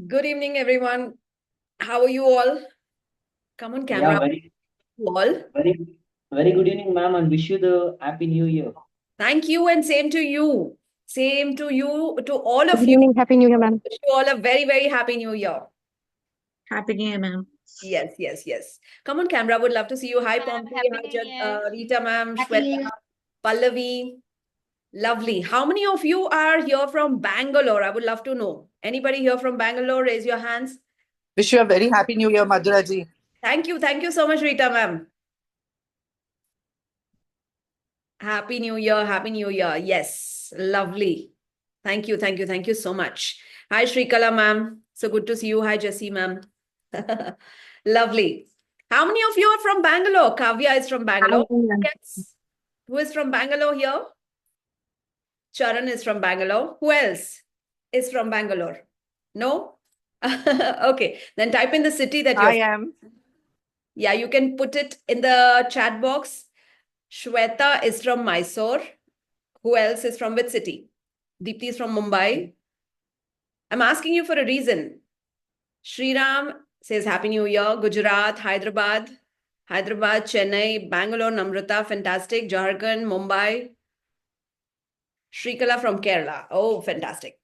Good evening, everyone. How are you all? Come on, Yeah, camera. You all. very good evening, ma'am, and wish you the happy new year. Thank you, and same to you. Same to you, to all Good of you. evening, Happy New Year, ma'am. Wish you all a very, very happy new year. Happy New Year, ma'am. Yes, yes, yes. Come on, camera. Would love to see you. Hi, Ma'am, Pompey. Happy Hi, New Year. Rita, ma'am. Happy New Shweta, Year. Pallavi. Lovely. How many of you are here from Bangalore? I would love to know. Anybody here from Bangalore? Raise your hands. Wish you a very happy new year, Madhura ji. Thank you. Thank you so much, Rita, ma'am. Happy New Year. Happy New Year. Yes. Lovely. Thank you. Thank you. Thank you so much. Hi, Shrikala, ma'am. So good to see you. Hi, Jessie, ma'am. Lovely. How many of you are from Bangalore? Kavya is from Bangalore. Yes. Who is from Bangalore here? Charan is from Bangalore. Who else is from Bangalore? No? Okay. Then type in the city that you're I am. Yeah, you can put it in the chat box. Shweta is from Mysore. Who else is from which city? Deepti is from Mumbai. I'm asking you for a reason. Shriram says Happy New Year. Gujarat, Hyderabad, Chennai, Bangalore, Namrata, fantastic. Jharkhand, Mumbai. Shrikala from Kerala. Oh, fantastic.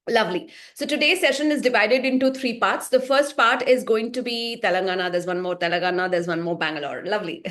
Lovely. So today's session is divided into three parts. The first part is going to be Telangana. There's one more Telangana. There's one more Bangalore. Lovely.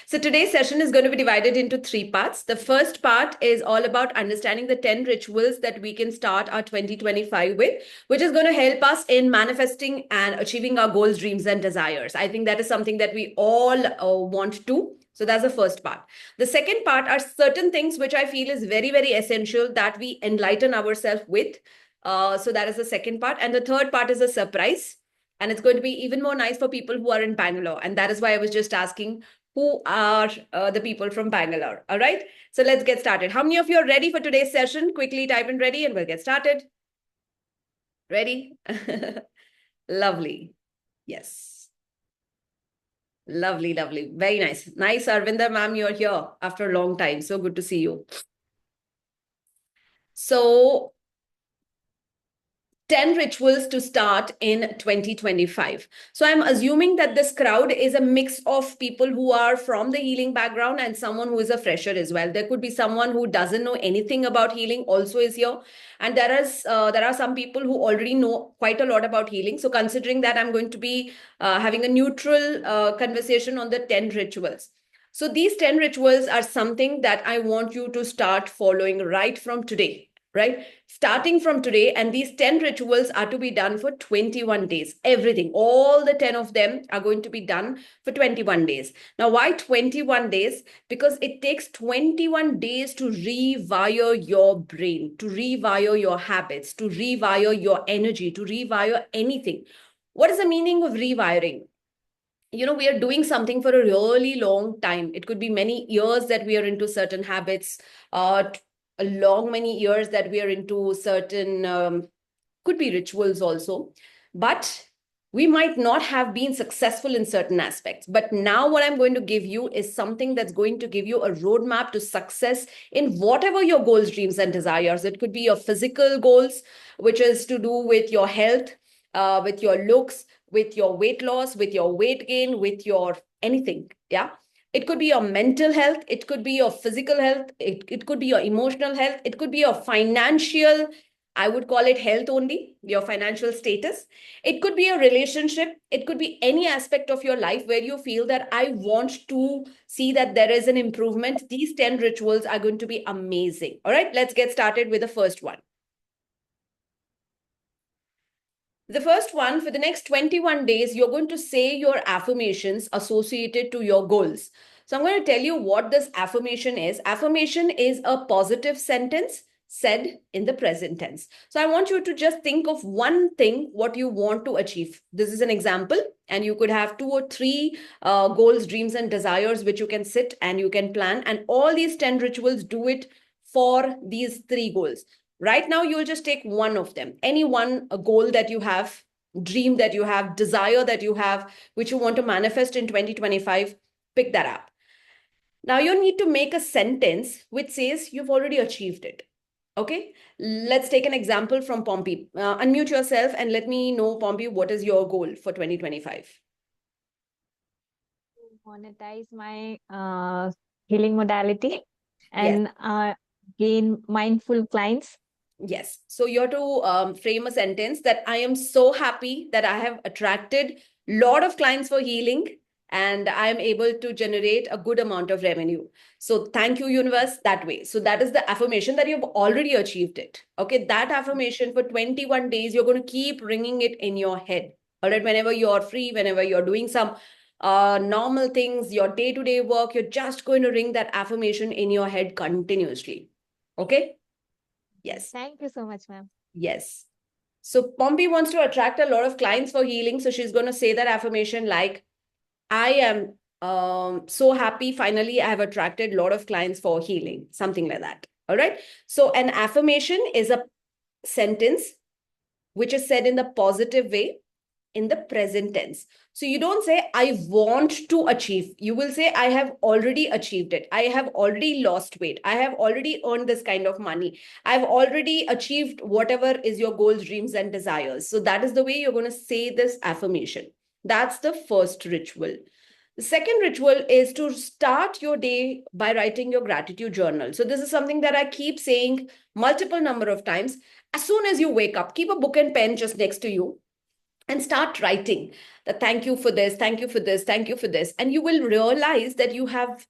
So today's session is going to be divided into three parts. The first part is all about understanding the 10 rituals that we can start our 2025 with, which is going to help us in manifesting and achieving our goals, dreams, and desires. I think that is something that we all want to. So that's the first part. The second part are certain things which I feel is very, very essential that we enlighten ourselves with. So that is the second part. And the third part is a surprise. And it's going to be even more nice for people who are in Bangalore. And that is why I was just asking who are the people from Bangalore. All right. So let's get started. How many of you are ready for today's session? Quickly type in ready and we'll get started. Ready? Lovely. Yes. Lovely, lovely. Very nice. Nice, Arvinda ma'am, you're here after a long time. So good to see you. So 10 rituals to start in 2025. So I'm assuming that this crowd is a mix of people who are from the healing background and someone who is a fresher as well. There could be someone who doesn't know anything about healing also is here. And there are some people who already know quite a lot about healing. So considering that, I'm going to be having a neutral conversation on the 10 rituals. So these 10 rituals are something that I want you to start following right from today. Right? Starting from today, and these 10 rituals are to be done for 21 days. Everything, all the 10 of them are going to be done for 21 days. Now, why 21 days? Because it takes 21 days to rewire your brain, to rewire your habits, to rewire your energy, to rewire anything. What is the meaning of rewiring? We are doing something for a really long time. It could be many years that we are into certain habits, a long many years that we are into certain could be rituals also, but we might not have been successful in certain aspects. But now what I'm going to give you is something that's going to give you a roadmap to success in whatever your goals, dreams, and desires. It could be your physical goals, which is to do with your health, with your looks, with your weight loss, with your weight gain, with your anything. Yeah. It could be your mental health. It could be your physical health. It could be your emotional health. It could be your financial, I would call it health only, your financial status. It could be a relationship. It could be any aspect of your life where you feel that I want to see that there is an improvement. These 10 rituals are going to be amazing. All right, let's get started with the first one. The first one, for the next 21 days, you're going to say your affirmations associated to your goals. So I'm going to tell you what this affirmation is. Affirmation is a positive sentence said in the present tense. So I want you to just think of one thing, what you want to achieve. This is an example, and you could have 2 or 3 goals, dreams, and desires, which you can sit and you can plan. And all these 10 rituals do it for these 3 goals. Right now, you'll just take one of them, any one, a goal that you have, dream that you have, desire that you have, which you want to manifest in 2025, pick that up. Now you need to make a sentence which says you've already achieved it. Okay, let's take an example from Pompey. Unmute yourself and let me know, Pompey, what is your goal for 2025? Monetize my healing modality Yes. and gain mindful clients. Yes. So you're to frame a sentence that I am so happy that I have attracted a lot of clients for healing and I am able to generate a good amount of revenue. So thank you, universe, that way. So that is the affirmation that you've already achieved it. Okay. That affirmation for 21 days, you're going to keep ringing it in your head. All right. Whenever you're free, whenever you're doing some normal things, your day-to-day work, you're just going to ring that affirmation in your head continuously. Okay. Yes. Thank you so much, ma'am. Yes. So Pompey wants to attract a lot of clients for healing. So she's going to say that affirmation like, I am so happy. Finally, I have attracted a lot of clients for healing, something like that. All right. So an affirmation is a sentence which is said in the positive way in the present tense. So you don't say, I want to achieve. You will say, I have already achieved it. I have already lost weight. I have already earned this kind of money. I've already achieved whatever is your goals, dreams, and desires. So that is the way you're going to say this affirmation. That's the first ritual. The second ritual is to start your day by writing your gratitude journal. So this is something that I keep saying multiple number of times. As soon as you wake up, keep a book and pen just next to you and start writing that thank you for this, thank you for this, thank you for this. And you will realize that you have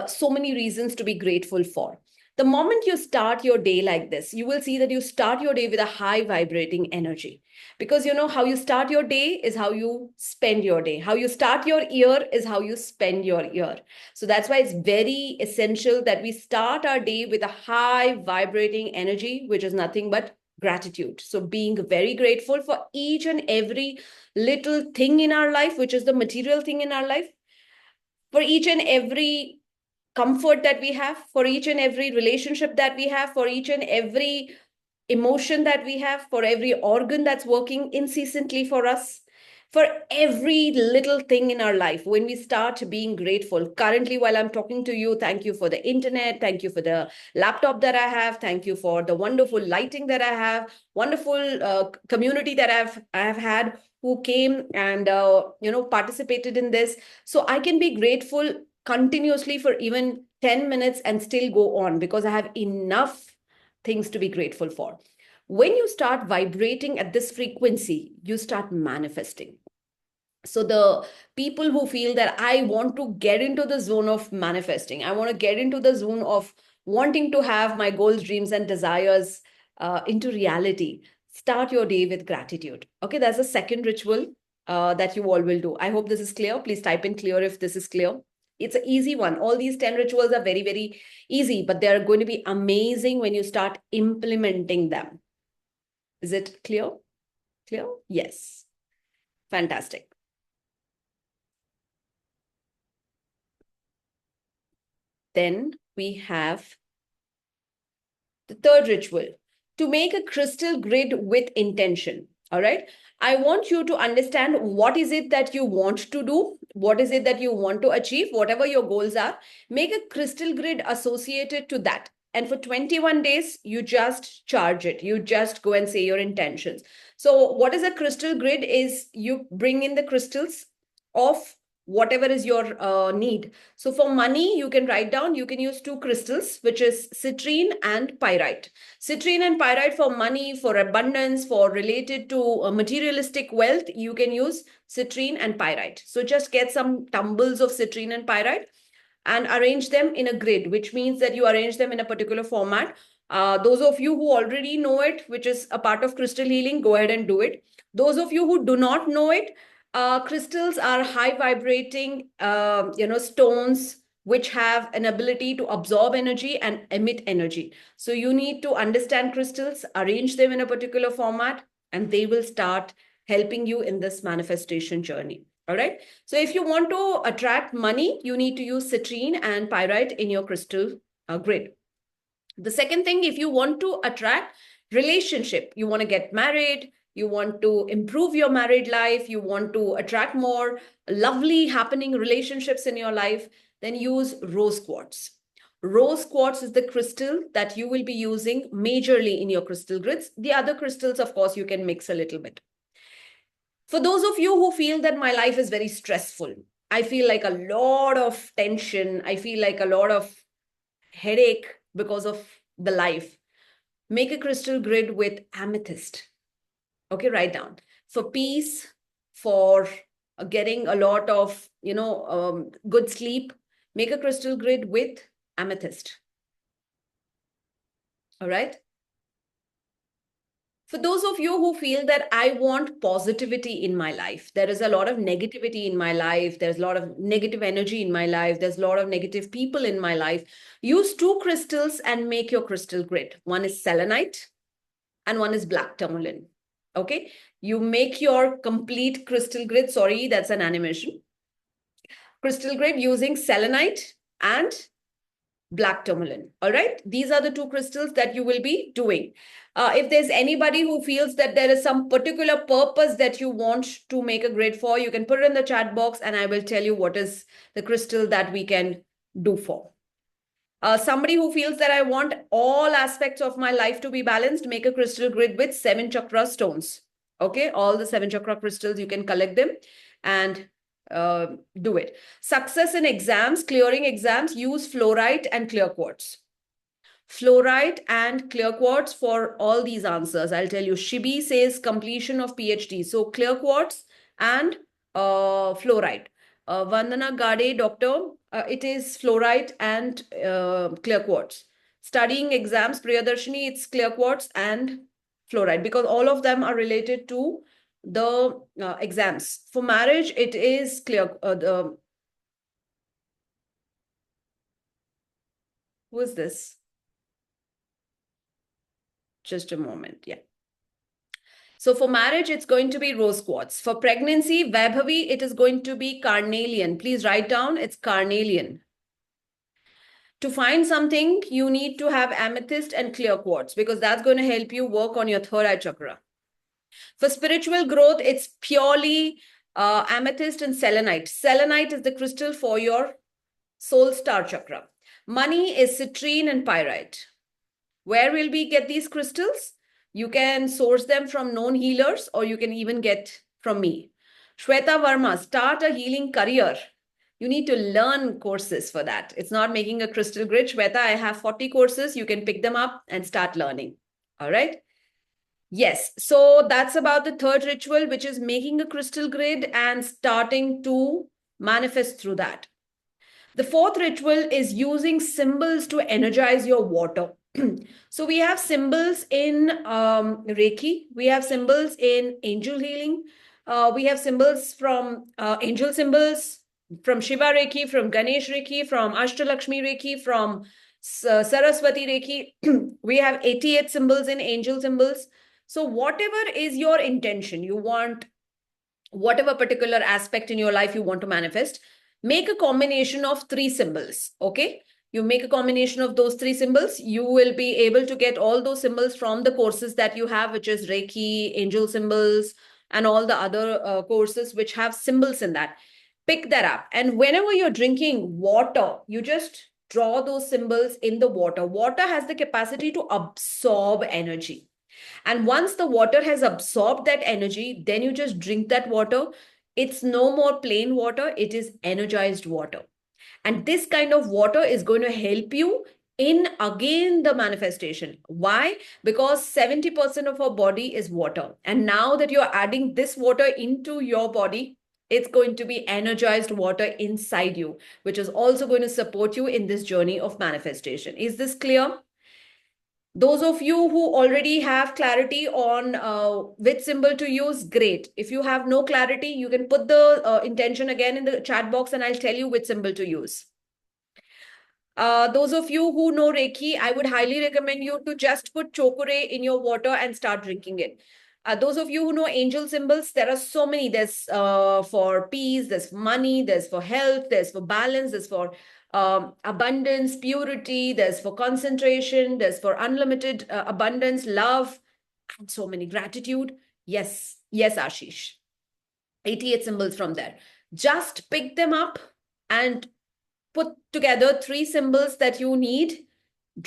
so many reasons to be grateful for. The moment you start your day like this, you will see that you start your day with a high vibrating energy. Because you know how you start your day is how you spend your day. How you start your year is how you spend your year. So that's why it's very essential that we start our day with a high vibrating energy, which is nothing but gratitude. So being very grateful for each and every little thing in our life, which is the material thing in our life, for each and every comfort that we have, for each and every relationship that we have, for each and every emotion that we have, for every organ that's working incessantly for us, for every little thing in our life. When we start being grateful, currently while I'm talking to you, thank you for the internet, thank you for the laptop that I have, thank you for the wonderful lighting that I have, wonderful community that I have had who came and participated in this. So I can be grateful continuously for even 10 minutes and still go on because I have enough things to be grateful for. When you start vibrating at this frequency, you start manifesting. So the people who feel that I want to get into the zone of manifesting, I want to get into the zone of wanting to have my goals, dreams, and desires into reality, start your day with gratitude. Okay, that's the second ritual that you all will do. I hope this is clear. Please type in clear if this is clear. It's an easy one. All these 10 rituals are very, very easy, but they're going to be amazing when you start implementing them. Is it clear? Clear? Yes. Fantastic. Then we have the third ritual, to make a crystal grid with intention. All right. I want you to understand what is it that you want to do, what is it that you want to achieve, whatever your goals are. Make a crystal grid associated to that. And for 21 days, you just charge it. You just go and say your intentions. So what is a crystal grid is you bring in the crystals of whatever is your need. So for money, you can write down, you can use two crystals, which is citrine and pyrite. Citrine and pyrite for money, for abundance, for related to materialistic wealth, you can use citrine and pyrite. So just get some tumbles of citrine and pyrite and arrange them in a grid, which means that you arrange them in a particular format. Those of you who already know it, which is a part of crystal healing, go ahead and do it. Those of you who do not know it, crystals are high vibrating, stones which have an ability to absorb energy and emit energy. So you need to understand crystals, arrange them in a particular format, and they will start helping you in this manifestation journey. All right. So if you want to attract money, you need to use citrine and pyrite in your crystal grid. The second thing, if you want to attract relationship, you want to get married, you want to improve your married life, you want to attract more lovely happening relationships in your life, then use rose quartz. Rose quartz is the crystal that you will be using majorly in your crystal grids. The other crystals, of course, you can mix a little bit. For those of you who feel that my life is very stressful, I feel like a lot of tension, I feel like a lot of headache because of the life, make a crystal grid with amethyst. Okay, write down. For peace, for getting a lot of, good sleep, make a crystal grid with amethyst. All right. For those of you who feel that I want positivity in my life, there is a lot of negativity in my life, there's a lot of negative energy in my life, there's a lot of negative people in my life, use 2 crystals and make your crystal grid. One is selenite and one is black tourmaline. Okay, you make your complete crystal grid. Sorry, that's an animation. Crystal grid using selenite and black tourmaline. All right, these are the 2 crystals that you will be doing. If there's anybody who feels that there is some particular purpose that you want to make a grid for, you can put it in the chat box and I will tell you what is the crystal that we can do for. Somebody who feels that I want all aspects of my life to be balanced, make a crystal grid with 7 chakra stones. Okay, all the 7 chakra crystals, you can collect them and do it. Success in exams, clearing exams, use fluorite and clear quartz. Fluorite and clear quartz for all these answers. I'll tell you, Shibi says completion of PhD. So clear quartz and fluorite. Vandana Gade, doctor, it is fluorite and clear quartz. Studying exams, Priyadarshini, it's clear quartz and fluorite because all of them are related to the exams. For marriage, it is clear. Who is this? Just a moment. Yeah. So for marriage, it's going to be rose quartz. For pregnancy, Vaibhavi, it is going to be carnelian. Please write down, it's carnelian. To find something, you need to have amethyst and clear quartz because that's going to help you work on your third eye chakra. For spiritual growth, it's purely amethyst and selenite. Selenite is the crystal for your soul star chakra. Money is citrine and pyrite. Where will we get these crystals? You can source them from known healers or you can even get from me. Shweta Verma, start a healing career. You need to learn courses for that. It's not making a crystal grid. Shweta, I have 40 courses. You can pick them up and start learning. All right. Yes. So that's about the third ritual, which is making a crystal grid and starting to manifest through that. The fourth ritual is using symbols to energize your water. So we have symbols in Reiki. We have symbols in angel healing. We have symbols from angel symbols, from Shiva Reiki, from Ganesh Reiki, from Ashtalakshmi Reiki, from Saraswati Reiki. We have 88 symbols in angel symbols. So whatever is your intention, you want whatever particular aspect in your life you want to manifest, make a combination of 3 symbols. Okay. You make a combination of those 3 symbols, you will be able to get all those symbols from the courses that you have, which is Reiki, angel symbols, and all the other courses which have symbols in that. Pick that up. And whenever you're drinking water, you just draw those symbols in the water. Water has the capacity to absorb energy. And once the water has absorbed that energy, then you just drink that water. It's no more plain water, it is energized water. And this kind of water is going to help you in again the manifestation. Why? Because 70% of our body is water. And now that you're adding this water into your body, it's going to be energized water inside you, which is also going to support you in this journey of manifestation. Is this clear? Those of you who already have clarity on which symbol to use, great. If you have no clarity, you can put the intention again in the chat box and I'll tell you which symbol to use. Those of you who know Reiki, I would highly recommend you to just put chokure in your water and start drinking it. Those of you who know angel symbols, there are so many. There's for peace, there's for money, there's for health, there's for balance, there's for abundance, purity, there's for concentration, there's for unlimited abundance, love, and so many, gratitude. Yes, yes, Ashish. 88 symbols from there. Just pick them up and put together 3 symbols that you need,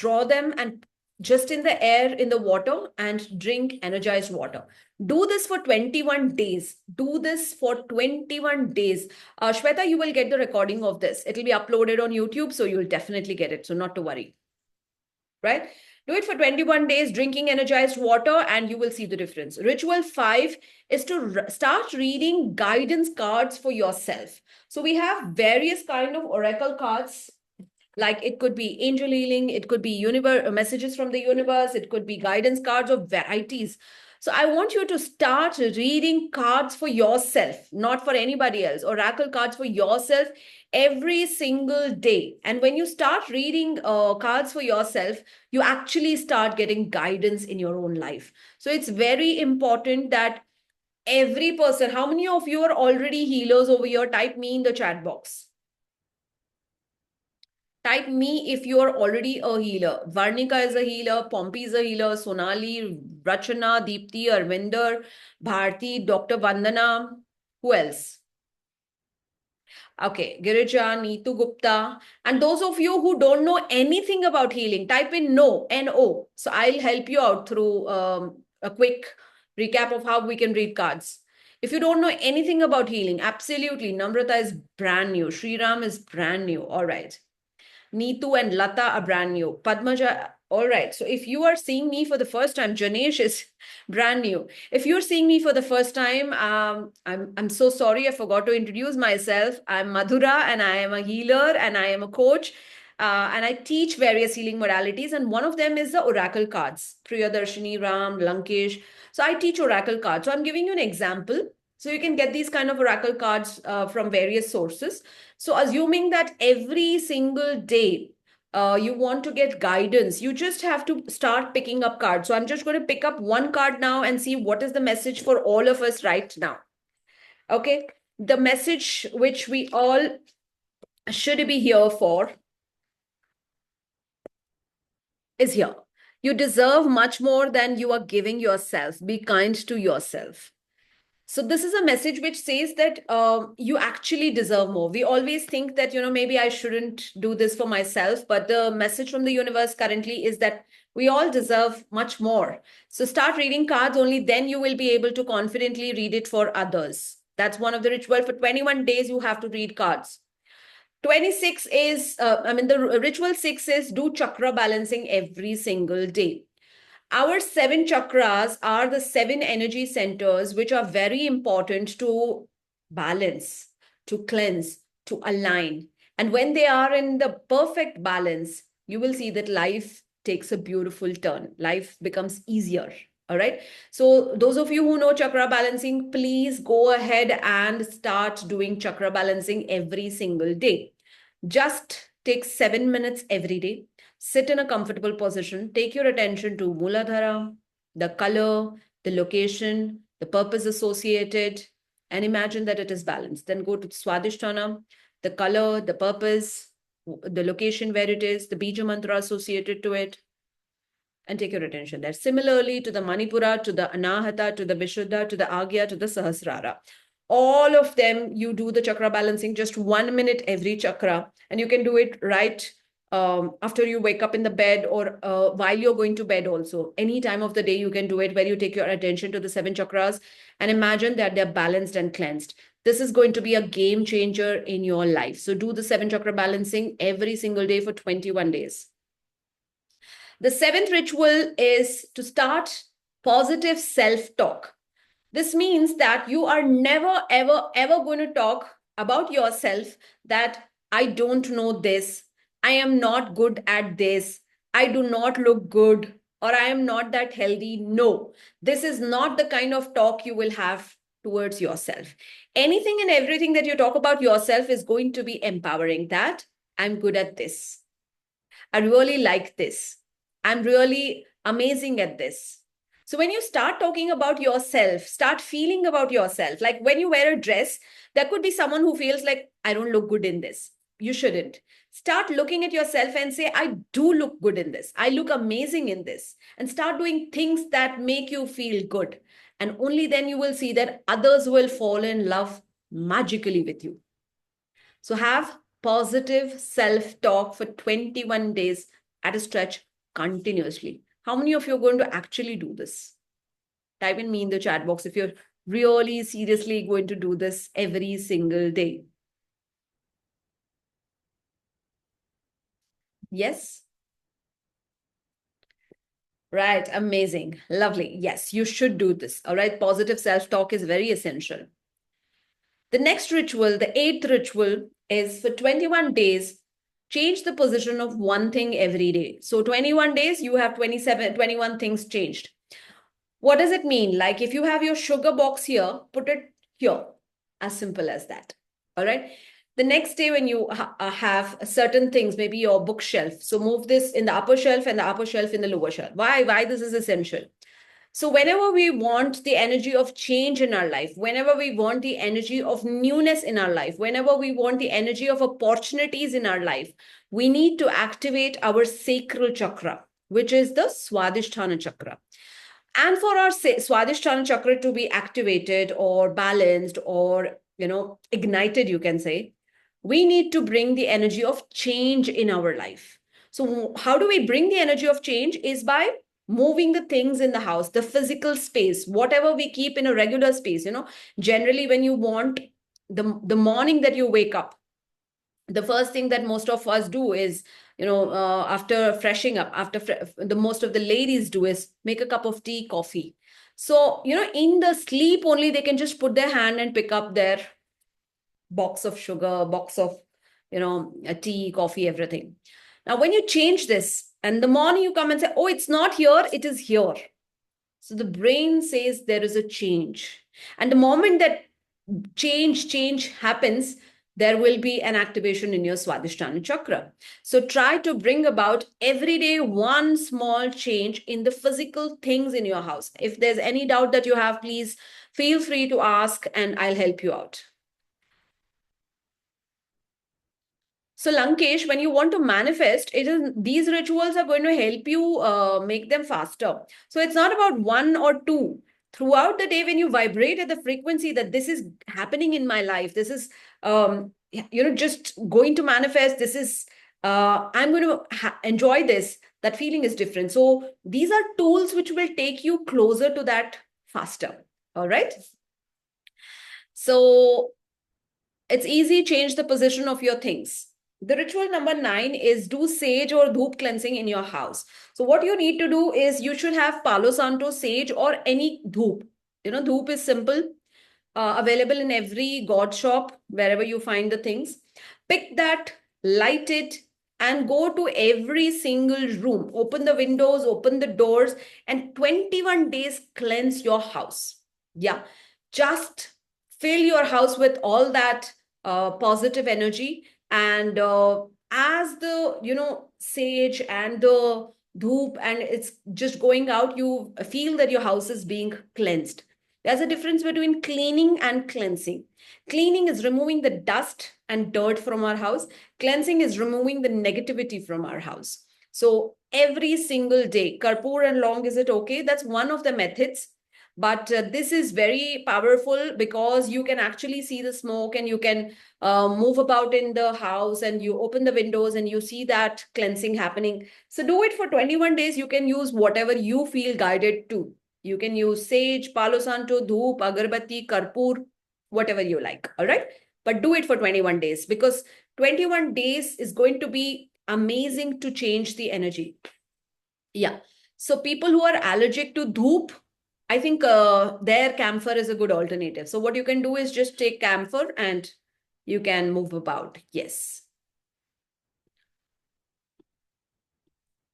draw them and just in the air, in the water, and drink energized water. Do this for 21 days. Do this for 21 days. Shweta, you will get the recording of this. It will be uploaded on YouTube, so you'll definitely get it. So not to worry. Right? Do it for 21 days, drinking energized water, and you will see the difference. Ritual 5 is to start reading guidance cards for yourself. So we have various kind of oracle cards. Like it could be angel healing, it could be universe messages from the universe, it could be guidance cards of varieties. So I want you to start reading cards for yourself, not for anybody else. Oracle cards for yourself every single day. And when you start reading cards for yourself, you actually start getting guidance in your own life. So it's very important that every person, how many of you are already healers over here? Type me in the chat box. Type me if you are already a healer. Varnika is a healer, Pompey is a healer, Sonali, Rachana, Deepthi, Arvinder, Bharti, Dr. Vandana. Who else? Okay, Girija, Neetu Gupta. And those of you who don't know anything about healing, type in no, N-O. So I'll help you out through a quick recap of how we can read cards. If you don't know anything about healing, absolutely, Namrata is brand new. Sriram is brand new. All right. Neetu and Lata are brand new. Padmaja, all right. So if you are seeing me for the first time, Janesh is brand new. If you're seeing me for the first time, I'm so sorry. I forgot to introduce myself. I'm Madhura and I am a healer and I am a coach. And I teach various healing modalities. And one of them is the oracle cards. Priyadarshini, Ram, Lankesh. So I teach oracle cards. So I'm giving you an example. So you can get these kind of oracle cards from various sources. So assuming that every single day you want to get guidance, you just have to start picking up cards. So I'm just going to pick up one card now and see what is the message for all of us right now. Okay. The message which we all should be here for is here. You deserve much more than you are giving yourself. Be kind to yourself. So this is a message which says that you actually deserve more. We always think that, maybe I shouldn't do this for myself. But the message from the universe currently is that we all deserve much more. So start reading cards, only then you will be able to confidently read it for others. That's one of the ritual. For 21 days, you have to read cards. 26 is, the ritual 6 is do chakra balancing every single day. Our 7 chakras are the 7 energy centers, which are very important to balance, to cleanse, to align. And when they are in the perfect balance, you will see that life takes a beautiful turn. Life becomes easier. All right. So those of you who know chakra balancing, please go ahead and start doing chakra balancing every single day. Just take 7 minutes every day. Sit in a comfortable position. Take your attention to Mooladhara, the color, the location, the purpose associated, and imagine that it is balanced. Then go to Swadhisthana, the color, the purpose, the location where it is, the Bija Mantra associated to it, and take your attention there. Similarly to the Manipura, to the Anahata, to the Vishuddha, to the Agya, to the Sahasrara. All of them, you do the chakra balancing, just 1 minute every chakra. And you can do it right after you wake up in the bed or while you're going to bed also. Any time of the day you can do it, where you take your attention to the 7 chakras and imagine that they're balanced and cleansed. This is going to be a game changer in your life. So do the 7 chakra balancing every single day for 21 days. The 7th ritual is to start positive self-talk. This means that you are never, ever, ever going to talk about yourself that I don't know this, I am not good at this, I do not look good, or I am not that healthy. No, this is not the kind of talk you will have towards yourself. Anything and everything that you talk about yourself is going to be empowering. That I'm good at this. I really like this. I'm really amazing at this. So when you start talking about yourself, start feeling about yourself. Like when you wear a dress, there could be someone who feels like, I don't look good in this. You shouldn't. Start looking at yourself and say, I do look good in this. I look amazing in this. And start doing things that make you feel good. And only then you will see that others will fall in love magically with you. So have positive self-talk for 21 days at a stretch continuously. How many of you are going to actually do this? Type in me in the chat box if you're really seriously going to do this every single day. Yes? Right, amazing, lovely. Yes, you should do this. All right, positive self-talk is very essential. The next ritual, the 8th ritual, is for 21 days, change the position of one thing every day. So 21 days, you have 21 things changed. What does it mean? Like if you have your sugar box here, put it here, as simple as that. All right. The next day when you have certain things, maybe your bookshelf. So move this in the upper shelf and the upper shelf in the lower shelf. Why this is essential? So whenever we want the energy of change in our life, whenever we want the energy of newness in our life, whenever we want the energy of opportunities in our life, we need to activate our sacral chakra, which is the Swadhisthana chakra. And for our Swadhisthana chakra to be activated or balanced or, ignited, you can say, we need to bring the energy of change in our life. So how do we bring the energy of change? Is by moving the things in the house, the physical space, whatever we keep in a regular space. Generally when you want the morning that you wake up, the first thing that most of us do is, after freshing up, the most of the ladies do is make a cup of tea, coffee. So, in the sleep only, they can just put their hand and pick up their box of sugar, box of, tea, coffee, everything. Now, when you change this and the morning you come and say, oh, it's not here, it is here. So the brain says there is a change. And the moment that change happens, there will be an activation in your Swadhisthana chakra. So try to bring about every day one small change in the physical things in your house. If there's any doubt that you have, please feel free to ask and I'll help you out. So Lankesh, when you want to manifest, these rituals are going to help you make them faster. So it's not about one or two. Throughout the day, when you vibrate at the frequency that this is happening in my life, this is, just going to manifest, this is, I'm going to enjoy this, that feeling is different. So these are tools which will take you closer to that faster. All right. So it's easy, change the position of your things. The ritual number 9 is do sage or dhoop cleansing in your house. So what you need to do is you should have Palo Santo, sage or any dhoop. Dhoop is simple, available in every god shop, wherever you find the things. Pick that, light it, and go to every single room. Open the windows, open the doors, and 21 days cleanse your house. Yeah, just fill your house with all that positive energy. And as the, sage and the dhoop and it's just going out, you feel that your house is being cleansed. There's a difference between cleaning and cleansing. Cleaning is removing the dust and dirt from our house. Cleansing is removing the negativity from our house. So every single day, Karpur and long, is it okay? That's one of the methods. But this is very powerful because you can actually see the smoke and you can move about in the house and you open the windows and you see that cleansing happening. So do it for 21 days. You can use whatever you feel guided to. You can use sage, Palo Santo, dhoop, agarbatti, karpur, whatever you like. All right. But do it for 21 days because 21 days is going to be amazing to change the energy. Yeah. So people who are allergic to dhoop, I think their camphor is a good alternative. So what you can do is just take camphor and you can move about. Yes.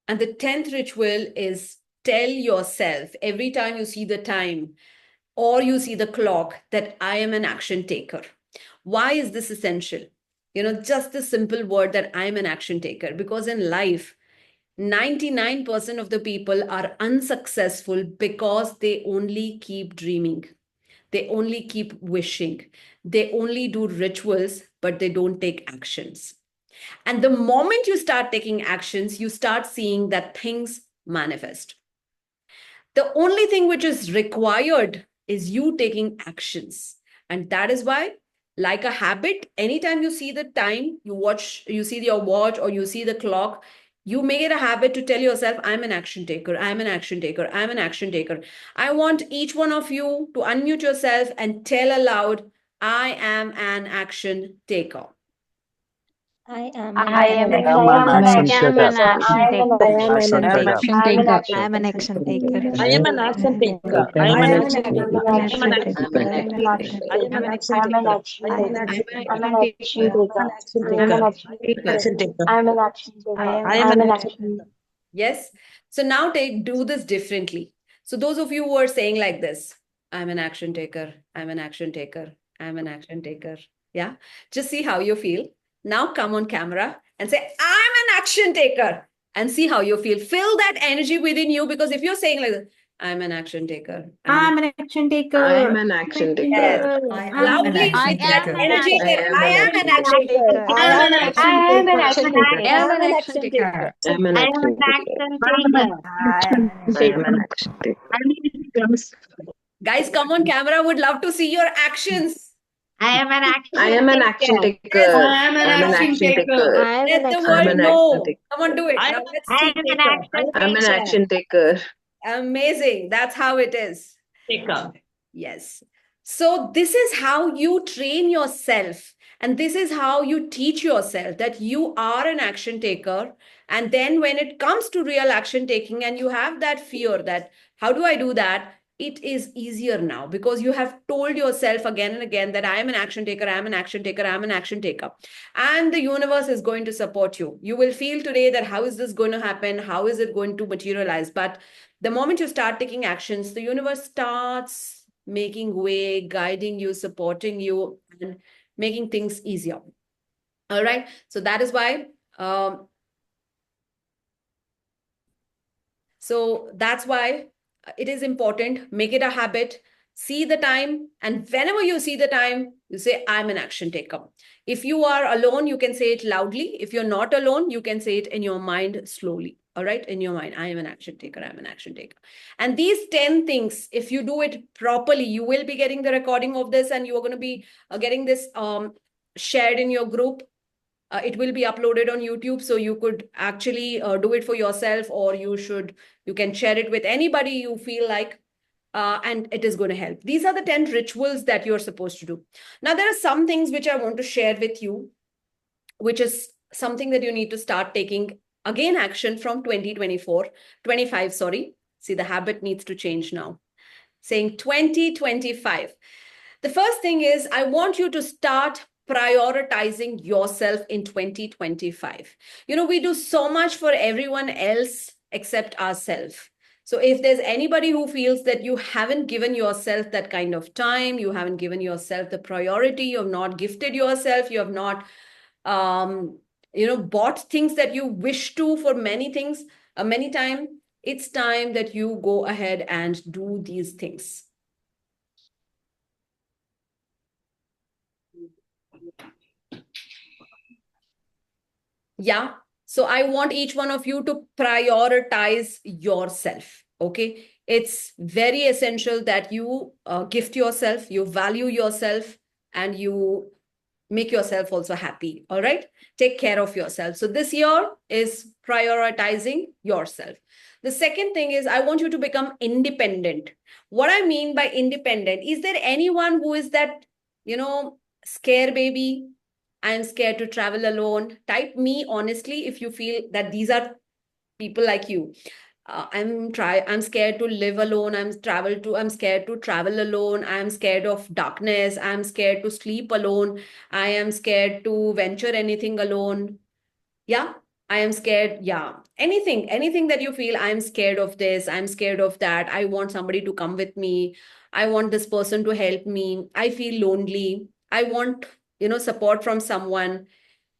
And the 10th ritual is tell yourself every time you see the time or you see the clock that I am an action taker. Why is this essential? Just the simple word that I'm an action taker, because in life, 99% of the people are unsuccessful because they only keep dreaming. They only keep wishing. They only do rituals, but they don't take actions. And the moment you start taking actions, you start seeing that things manifest. The only thing which is required is you taking actions. And that is why like a habit. Anytime you see the time, you see your watch or you see the clock, you make it a habit to tell yourself, I'm an action taker, I'm an action taker, I'm an action taker. I want each one of you to unmute yourself and tell aloud, I am an action taker. I am I am an an action taker. I am an action taker. I am an action taker. I am an action taker. I I am am an an action action taker. taker. I am an action taker. I am an action taker. I'm an action taker. I'm an action taker. I I am an action taker. Yes. So now do this differently. So those of you who are saying like this, I'm an action taker, I'm an action taker, I'm an action taker. Yeah. Just see how you feel. Now come on camera and say, I'm an action taker, and see how you feel. Fill that energy within you, because if you're saying like this, I'm an action taker. I'm an action taker. I'm an action taker. Yes. Loudly I that am an energy. action Say, taker. I am an action taker. I am an action taker. an action taker. I'm an action taker. I'm an action taker. Guys, come on camera. Would love to see your actions. I am an action I am an action taker. I am I'm an action taker. I am Let an the action word an know. action taker. Come on, do it. I Now am let's see. I'm an action taker. Amazing. That's how it is. taker. Yes. So this is how you train yourself. And this is how you teach yourself that you are an action taker. And then when it comes to real action taking and you have that fear that, how do I do that? It is easier now because you have told yourself again and again that I am an action taker, I am an action taker, I am an action taker. And the universe is going to support you. You will feel today that how is this going to happen? How is it going to materialize? But the moment you start taking actions, the universe starts making way, guiding you, supporting you, and making things easier. All right. So that is why. So that's why it is important. Make it a habit. See the time. And whenever you see the time, you say, I'm an action taker. If you are alone, you can say it loudly. If you're not alone, you can say it in your mind slowly. All right. In your mind, I am an action taker. I'm an action taker. And these 10 things, if you do it properly, you will be getting the recording of this and you are going to be getting this shared in your group. It will be uploaded on YouTube. So you could actually do it for yourself, or you can share it with anybody you feel like. And it is going to help. These are the 10 rituals that you're supposed to do. Now, there are some things which I want to share with you, which is something that you need to start taking again action from 25, sorry. See, the habit needs to change now. Saying 2025. The first thing is, I want you to start prioritizing yourself in 2025. We do so much for everyone else except ourselves. So if there's anybody who feels that you haven't given yourself that kind of time, you haven't given yourself the priority, you have not gifted yourself, you have not, bought things that you wish to for many things, many times, it's time that you go ahead and do these things. Yeah. So I want each one of you to prioritize yourself. Okay. It's very essential that you gift yourself, you value yourself, and you make yourself also happy. All right. Take care of yourself. So this year is prioritizing yourself. The second thing is, I want you to become independent. What I mean by independent, is there anyone who is that, scare baby? I'm scared to travel alone. Type me honestly if you feel that these are people like you. I'm scared to live alone. I'm scared to travel alone. I'm scared of darkness. I'm scared to sleep alone. I am scared to venture anything alone. Yeah, I am scared. Yeah, anything that you feel, I'm scared of this. I'm scared of that. I want somebody to come with me. I want this person to help me. I feel lonely. I want support from someone.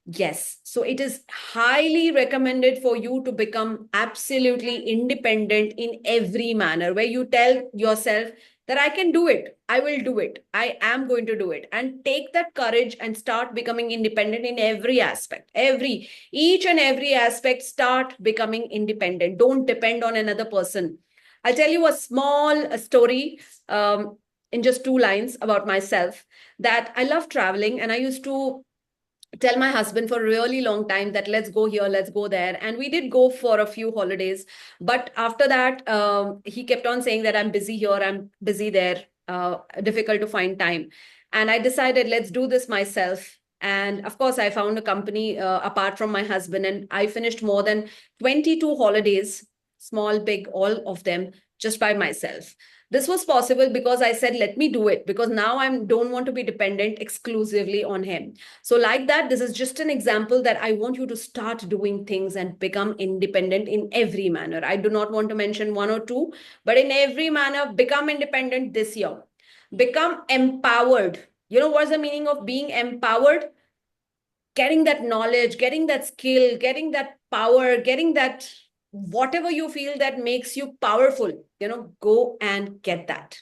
Yes. So it is highly recommended for you to become absolutely independent in every manner, where you tell yourself that I can do it. I will do it. I am going to do it. And take that courage and start becoming independent in every aspect. Each and every aspect, start becoming independent. Don't depend on another person. I'll tell you a small story. in just 2 lines about myself that I love traveling, and I used to tell my husband for a really long time that let's go here, let's go there. And we did go for a few holidays. But after that, he kept on saying that I'm busy here, I'm busy there, difficult to find time. And I decided, let's do this myself. And of course, I found a company apart from my husband, and I finished more than 22 holidays, small, big, all of them, just by myself. This was possible because I said, let me do it, because now I don't want to be dependent exclusively on him. So like that, this is just an example that I want you to start doing things and become independent in every manner. I do not want to mention one or two, but in every manner, become independent this year. Become empowered. You know, what's the meaning of being empowered? Getting that knowledge, getting that skill, getting that power, getting that whatever you feel that makes you powerful, go and get that.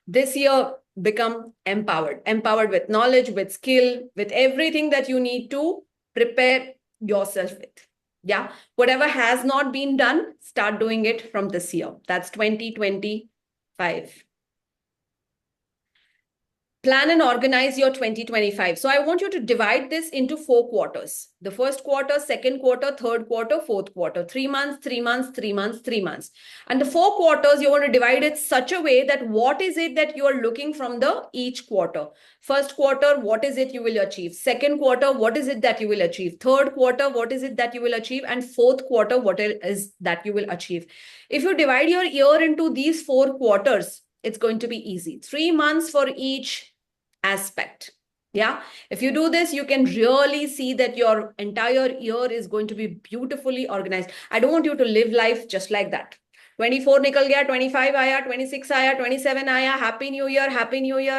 This year, become empowered with knowledge, with skill, with everything that you need to prepare yourself with. Yeah. Whatever has not been done, start doing it from this year. That's 2025. Plan and organize your 2025. So I want you to divide this into 4 quarters. The first quarter, second quarter, third quarter, fourth quarter. 3 months, 3 months, 3 months, 3 months. And the 4 quarters, you want to divide it such a way that what is it that you are looking from each quarter? First quarter, what is it you will achieve? Second quarter, what is it that you will achieve? Third quarter, what is it that you will achieve? And fourth quarter, what is that you will achieve? If you divide your year into these 4 quarters, it's going to be easy. 3 months for each aspect. Yeah. If you do this, you can really see that your entire year is going to be beautifully organized. I don't want you to live life just like that. 24 nikal gaya, 25 aaya, 26 aaya, 27 aaya, happy new year,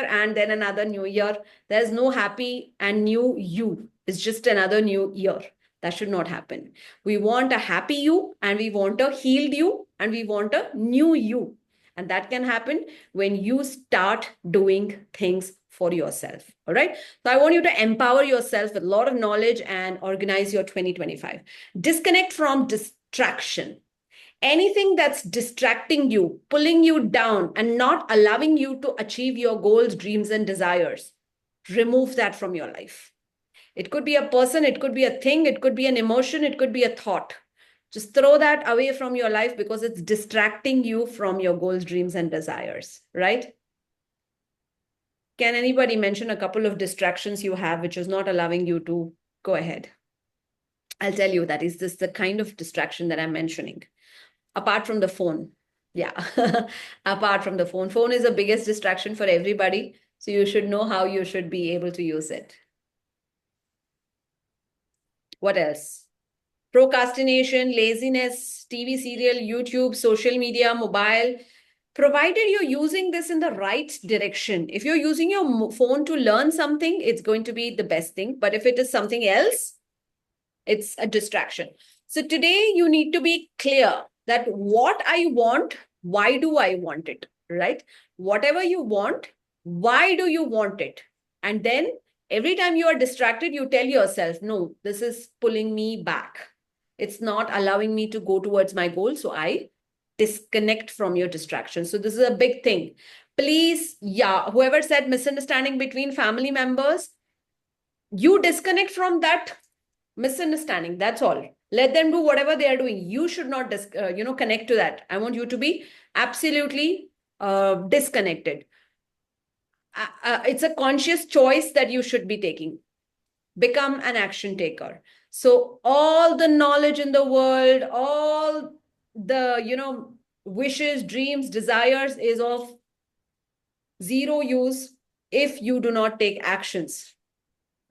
and then another new year. There's no happy and new you. It's just another new year. That should not happen. We want a happy you, and we want a healed you, and we want a new you. And that can happen when you start doing things for yourself. All right. So I want you to empower yourself with a lot of knowledge and organize your 2025. Disconnect from distraction. Anything that's distracting you, pulling you down, and not allowing you to achieve your goals, dreams, and desires. Remove that from your life. It could be a person, it could be a thing, it could be an emotion, it could be a thought. Just throw that away from your life because it's distracting you from your goals, dreams, and desires, right? Can anybody mention a couple of distractions you have which is not allowing you to go ahead? I'll tell you that is this the kind of distraction that I'm mentioning. Apart from the phone. Yeah. Apart from the phone. Phone is the biggest distraction for everybody. So you should know how you should be able to use it. What else? Procrastination, laziness, TV serial, YouTube, social media, mobile. Provided you're using this in the right direction. If you're using your phone to learn something, it's going to be the best thing. But if it is something else, it's a distraction. So today you need to be clear that what I want, why do I want it, right? Whatever you want, why do you want it? And then every time you are distracted, you tell yourself, no, this is pulling me back. It's not allowing me to go towards my goal. So I disconnect from your distraction. So this is a big thing. Please, whoever said misunderstanding between family members, you disconnect from that misunderstanding. That's all. Let them do whatever they are doing. You should not connect to that. I want you to be absolutely disconnected. It's a conscious choice that you should be taking. Become an action taker. So all the knowledge in the world, all the, wishes, dreams, desires is of zero use if you do not take actions,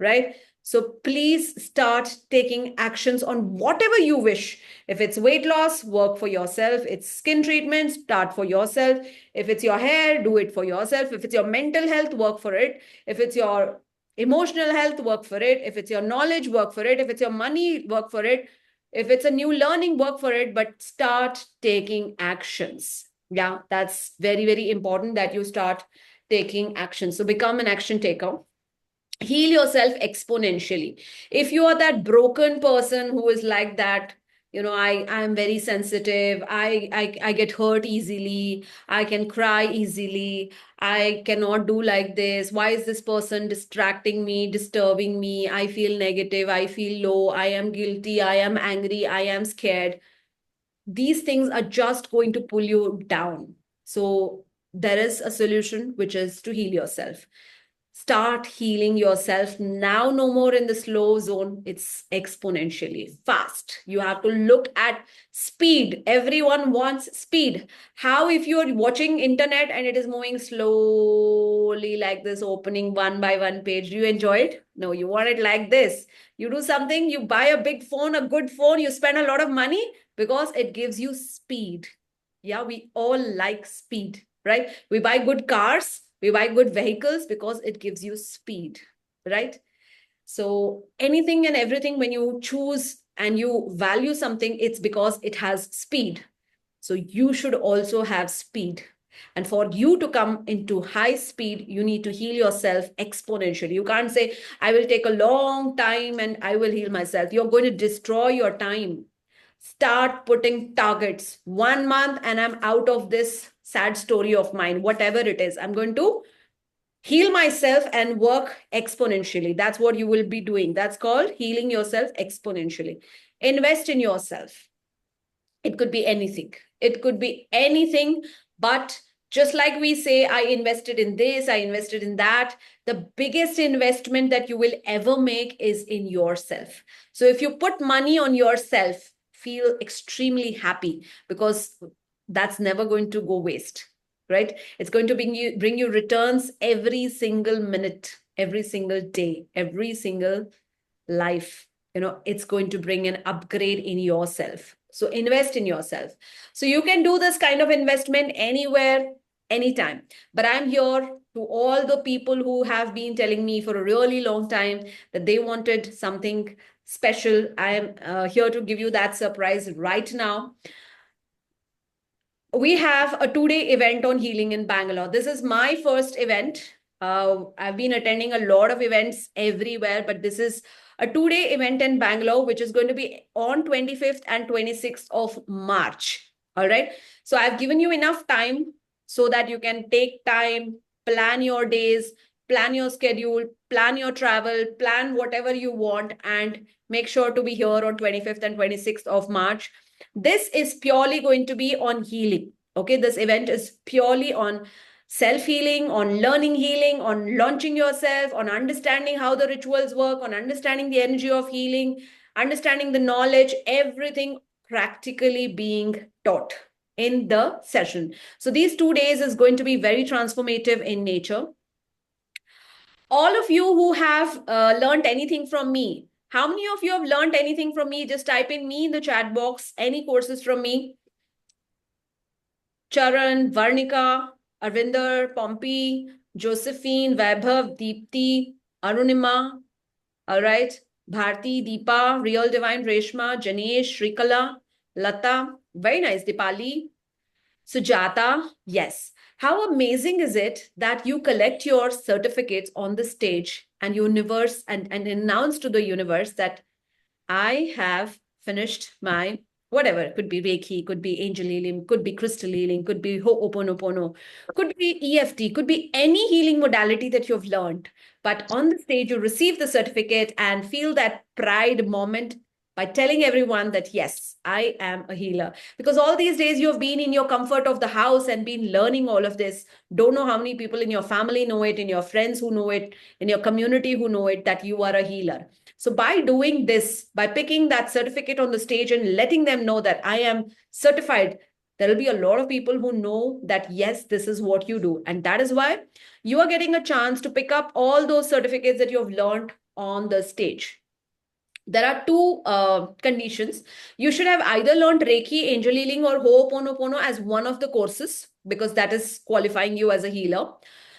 right? So please start taking actions on whatever you wish. If it's weight loss, work for yourself. It's skin treatment, start for yourself. If it's your hair, do it for yourself. If it's your mental health, work for it. If it's your emotional health, work for it. If it's your knowledge, work for it. If it's your money, work for it. If it's a new learning, work for it, but start taking actions. Yeah, that's very, very important that you start taking action. So become an action taker. Heal yourself exponentially. If you are that broken person who is like that, I'm very sensitive. I get hurt easily. I can cry easily. I cannot do like this. Why is this person distracting me, disturbing me? I feel negative. I feel low. I am guilty. I am angry. I am scared. These things are just going to pull you down. So there is a solution, which is to heal yourself. Start healing yourself now, no more in the slow zone. It's exponentially fast. You have to look at speed. Everyone wants speed. How if you're watching internet and it is moving slowly like this, opening one by one page, do you enjoy it? No, you want it like this. You do something, you buy a big phone, a good phone, you spend a lot of money because it gives you speed. Yeah, we all like speed, right? We buy good cars, we buy good vehicles because it gives you speed, right? So anything and everything, when you choose and you value something, it's because it has speed. So you should also have speed. And for you to come into high speed, you need to heal yourself exponentially. You can't say, I will take a long time and I will heal myself. You're going to destroy your time. Start putting targets. 1 month and I'm out of this sad story of mine, whatever it is. I'm going to heal myself and work exponentially. That's what you will be doing. That's called healing yourself exponentially. Invest in yourself. It could be anything. It could be anything, but just like we say, I invested in this, I invested in that. The biggest investment that you will ever make is in yourself. So if you put money on yourself, feel extremely happy because that's never going to go waste, right? It's going to bring you returns every single minute, every single day, every single life. It's going to bring an upgrade in yourself. So invest in yourself. So you can do this kind of investment anywhere, anytime. But I'm here to all the people who have been telling me for a really long time that they wanted something special. I am here to give you that surprise right now. We have a 2-day event on healing in Bangalore. This is my first event. I've been attending a lot of events everywhere, but this is a 2-day event in Bangalore, which is going to be on 25th and 26th of March. All right. So I've given you enough time so that you can take time, plan your days, plan your schedule, plan your travel, plan whatever you want, and make sure to be here on 25th and 26th of March. This is purely going to be on healing. Okay, this event is purely on self-healing, on learning healing, on launching yourself, on understanding how the rituals work, on understanding the energy of healing, understanding the knowledge, everything practically being taught in the session. So these 2 days is going to be very transformative in nature. All of you who have learned anything from me, how many of you have learned anything from me? Just type in me in the chat box, any courses from me. Charan, Varnika, Arvinder, Pompey, Josephine, Vaibhav, Deepti, Arunima, all right, Bharti, Deepa, Real Divine, Reshma, Janesh, Shrikala, Lata, very nice, Dipali, Sujata, yes. How amazing is it that you collect your certificates on the stage and universe and announce to the universe that I have finished my whatever. It could be Reiki, could be angel healing, could be crystal healing, could be Ho'oponopono, could be EFT, could be any healing modality that you've learned. But on the stage, you receive the certificate and feel that pride moment by telling everyone that, yes, I am a healer. Because all these days you have been in your comfort of the house and been learning all of this. Don't know how many people in your family know it, in your friends who know it, in your community who know it, that you are a healer. So by doing this, by picking that certificate on the stage and letting them know that I am certified, there will be a lot of people who know that, yes, this is what you do. And that is why you are getting a chance to pick up all those certificates that you have learned on the stage. There are two conditions. You should have either learned Reiki, angel healing, or Ho'oponopono as one of the courses, because that is qualifying you as a healer.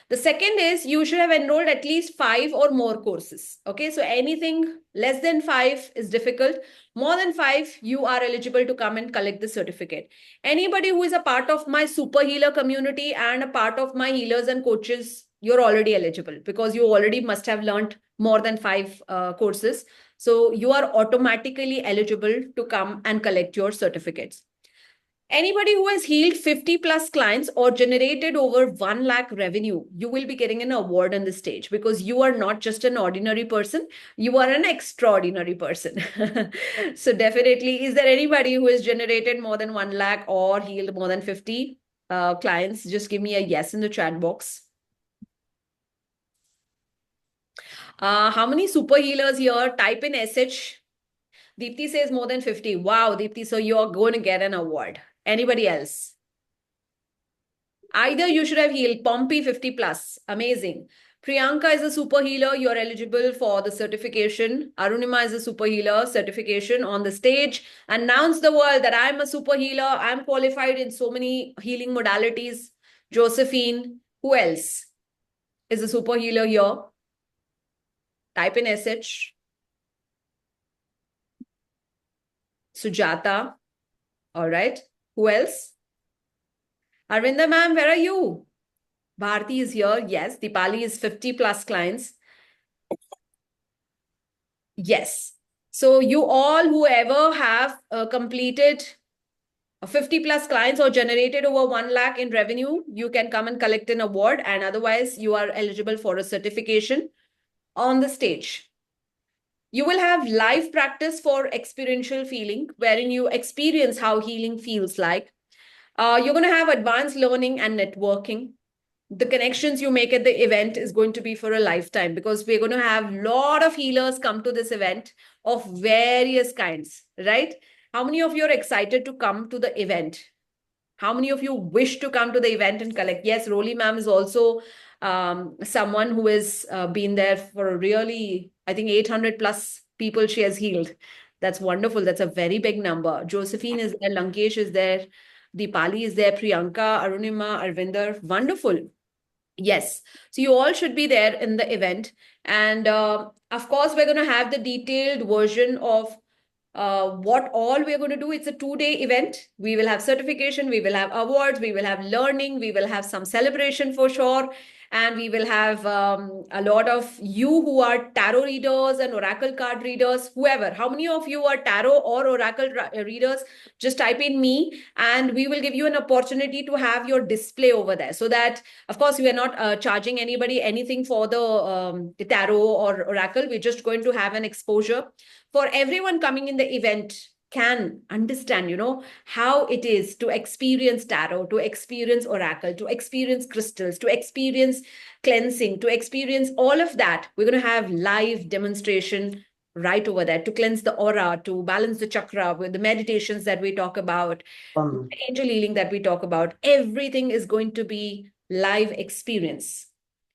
The second is you should have enrolled at least 5 or more courses. Okay, so anything less than 5 is difficult. More than 5, you are eligible to come and collect the certificate. Anybody who is a part of my super healer community and a part of my healers and coaches, you're already eligible because you already must have learned more than 5 courses. So you are automatically eligible to come and collect your certificates. Anybody who has healed 50 plus clients or generated over 1 lakh revenue, you will be getting an award on the stage, because you are not just an ordinary person, you are an extraordinary person. So definitely, is there anybody who has generated more than 1 lakh or healed more than 50 clients? Just give me a yes in the chat box. How many super healers here? Type in SH. Deepthi says more than 50. Wow, Deepthi, so you're going to get an award. Anybody else? Either you should have healed Pompey 50 plus. Amazing. Priyanka is a super healer. You're eligible for the certification. Arunima is a super healer. Certification on the stage. Announce the world that I'm a super healer. I'm qualified in so many healing modalities. Josephine. Who else is a super healer here? Type in SH. Sujata. All right. Who else? Arvinda ma'am, where are you? Bharti is here. Yes. Dipali is 50 plus clients. Yes. So you all, whoever have completed 50 plus clients or generated over 1 lakh in revenue, you can come and collect an award, and otherwise you are eligible for a certification on the stage. You will have live practice for experiential feeling, wherein you experience how healing feels like. You're going to have advanced learning and networking. The connections you make at the event is going to be for a lifetime, because we're going to have a lot of healers come to this event of various kinds, right? How many of you are excited to come to the event? How many of you wish to come to the event and collect? Yes, Roli ma'am is also someone who has been there for a really, I think 800 plus people she has healed. That's wonderful. That's a very big number. Josephine is there. Lankesh is there. Deepali is there. Priyanka, Arunima, Arvinder. Wonderful. Yes. So you all should be there in the event. And of course, we're going to have the detailed version of what all we're going to do. It's a 2-day event. We will have certification, we will have awards, we will have learning, we will have some celebration for sure. And we will have a lot of you who are tarot readers and oracle card readers, whoever. How many of you are tarot or oracle readers? Just type in me, and we will give you an opportunity to have your display over there. So that, of course, we are not charging anybody anything for the tarot or oracle. We're just going to have an exposure for everyone coming in the event can understand, how it is to experience tarot, to experience oracle, to experience crystals, to experience cleansing, to experience all of that. We're going to have live demonstration right over there to cleanse the aura, to balance the chakra, with the meditations that we talk about, angel healing that we talk about. Everything is going to be live experience.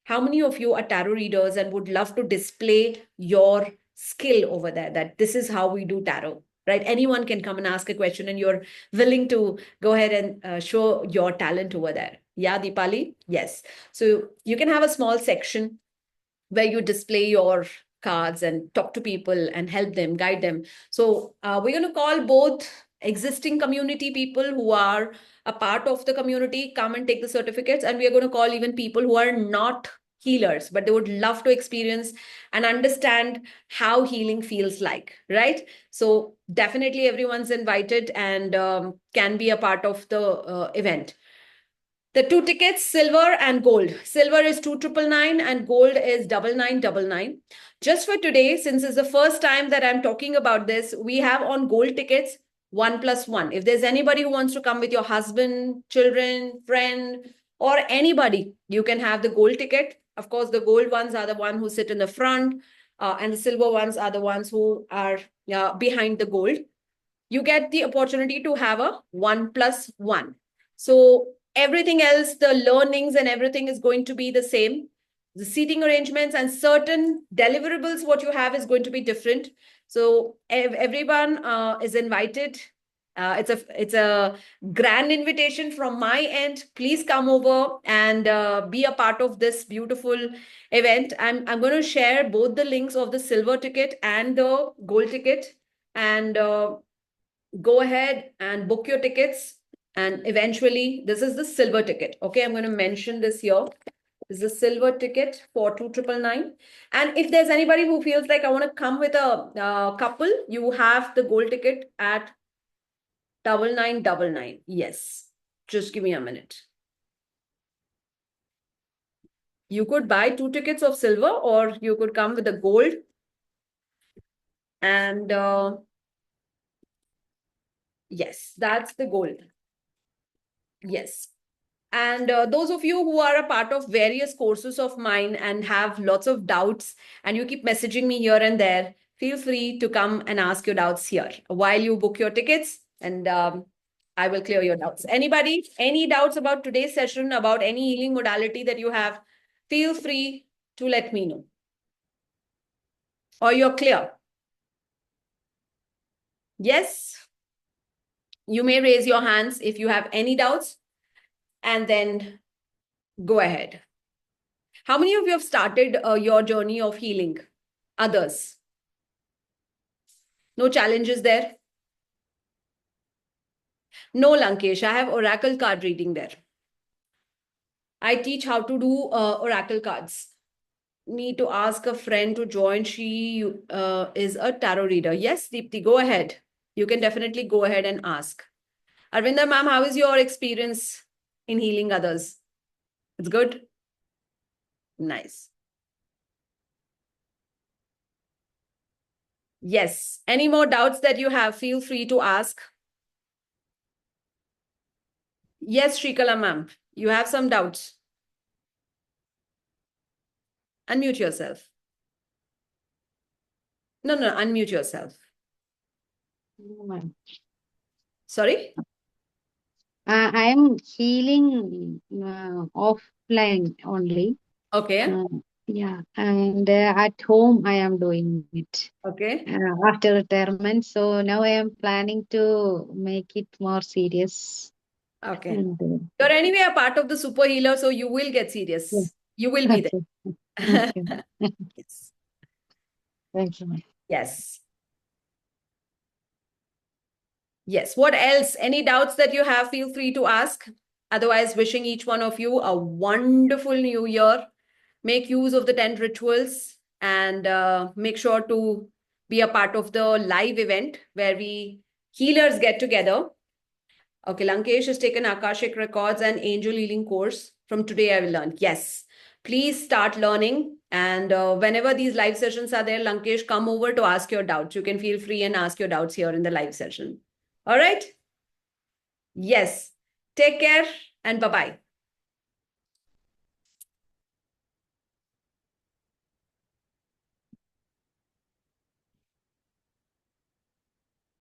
How many of you are tarot readers and would love to display your skill over there, that this is how we do tarot, right? Anyone can come and ask a question, and you're willing to go ahead and show your talent over there. Yeah, Deepali? Yes. So you can have a small section where you display your cards and talk to people and help them, guide them. So we're going to call both existing community people who are a part of the community, come and take the certificates. And we are going to call even people who are not healers, but they would love to experience and understand how healing feels like, right? So definitely everyone's invited and can be a part of the event. The 2 tickets, silver and gold. Silver is 2,999 and gold is 999. Just for today, since it's the first time that I'm talking about this, we have on gold tickets 1+1. If there's anybody who wants to come with your husband, children, friend, or anybody, you can have the gold ticket. Of course, the gold ones are the ones who sit in the front, and the silver ones are the ones who are behind the gold. You get the opportunity to have a 1+1. So everything else, the learnings and everything is going to be the same. The seating arrangements and certain deliverables, what you have is going to be different. So everyone is invited. It's a grand invitation from my end. Please come over and be a part of this beautiful event. I'm going to share both the links of the silver ticket and the gold ticket, and go ahead and book your tickets. And eventually, this is the silver ticket. Okay, I'm going to mention this here. This is a silver ticket for 2999. And if there's anybody who feels like I want to come with a couple, you have the gold ticket at 9999. Yes. Just give me a minute. You could buy 2 tickets of silver, or you could come with the gold. And yes, that's the gold. Yes. And those of you who are a part of various courses of mine and have lots of doubts, and you keep messaging me here and there, feel free to come and ask your doubts here while you book your tickets, and I will clear your doubts. Anybody, any doubts about today's session, about any healing modality that you have, feel free to let me know. Or you're clear? Yes? You may raise your hands if you have any doubts, and then go ahead. How many of you have started your journey of healing? Others? No challenges there? No, Lankesh, I have oracle card reading there. I teach how to do oracle cards. Need to ask a friend to join. She is a tarot reader. Yes, Deepti, go ahead. You can definitely go ahead and ask. Arvinda ma'am, how is your experience in healing others? It's good? Nice. Yes. Any more doubts that you have, feel free to ask. Yes, Shrikala ma'am, you have some doubts. Unmute yourself. No, unmute yourself. No, ma'am. Sorry? I am healing offline only. Okay. Yeah, and at home I am doing it Okay. after retirement. So now I am planning to make it more serious. Okay. And, You're anyway a part of the super healer, so you will get serious. Yeah. You will be there. Thank you. Yes. Thank you, ma'am. Yes. Yes. What else? Any doubts that you have, feel free to ask. Otherwise, wishing each one of you a wonderful new year. Make use of the 10 rituals and make sure to be a part of the live event where we healers get together. Okay, Lankesh has taken Akashic Records and Angel Healing course. From today, I will learn. Yes. Please start learning. And whenever these live sessions are there, Lankesh, come over to ask your doubts. You can feel free and ask your doubts here in the live session. All right? Yes. Take care and bye-bye.